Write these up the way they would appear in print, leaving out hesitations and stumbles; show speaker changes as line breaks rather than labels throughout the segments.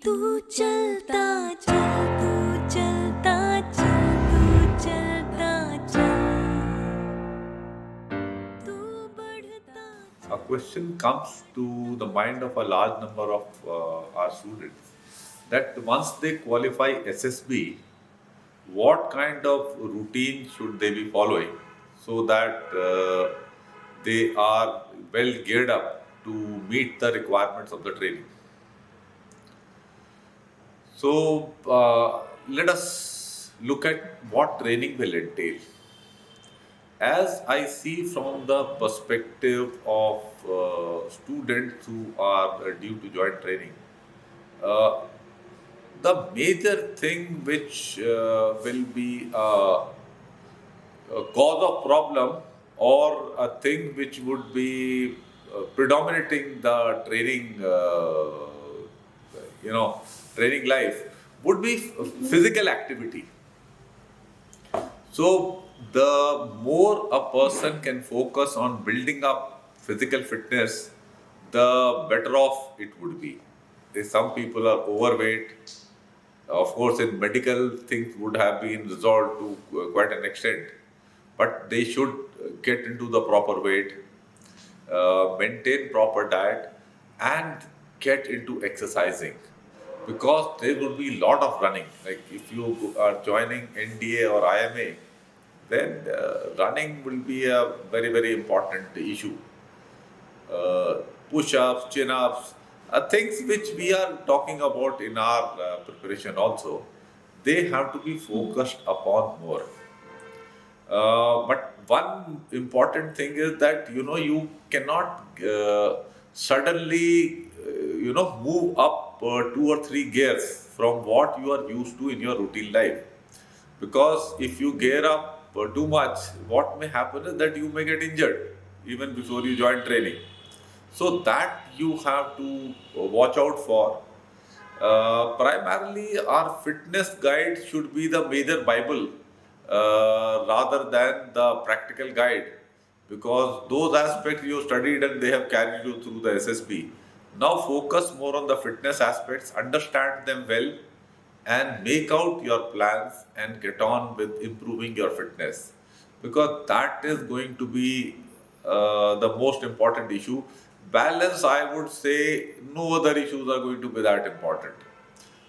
तू चलता चल तू चलता चल तू चलता चल तू बढ़ता
A question comes to the mind of a large number of our students that once they qualify SSB, what kind of routine should they be following so that they are well geared up to meet the requirements of the training. So let us look at what training will entail. As I see from the perspective of students who are due to join training, uh, the major thing which will be a cause of problem or a thing which would be predominating the training, training life would be physical activity. So, the more a person can focus on building up physical fitness, the better off it would be. Some people are overweight. Of course, in medical, things would have been resolved to quite an extent, but they should get into the proper weight, maintain proper diet, and get into exercising because there would be a lot of running. Like if you are joining NDA or IMA, then running will be a very, very important issue. Push-ups, chin-ups, things which we are talking about in our preparation also, they have to be focused upon more. But one important thing is that you cannot suddenly move up 2 or 3 gears from what you are used to in your routine life. Because if you gear up too much, what may happen is that you may get injured even before you join training. So that you have to watch out for. Primarily, our fitness guide should be the major Bible rather than the practical guide, because those aspects you studied and they have carried you through the SSB. Now focus more on the fitness aspects, understand them well, and make out your plans and get on with improving your fitness, because that is going to be the most important issue. Balance, I would say, no other issues are going to be that important.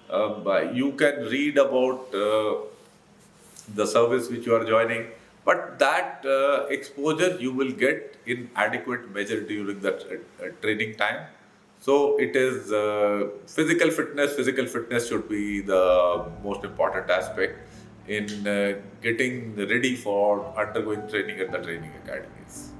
But you can read about the service which you are joining, but that exposure you will get in adequate measure during the training time. So it is physical fitness. Physical fitness should be the most important aspect in getting ready for undergoing training at the training academies.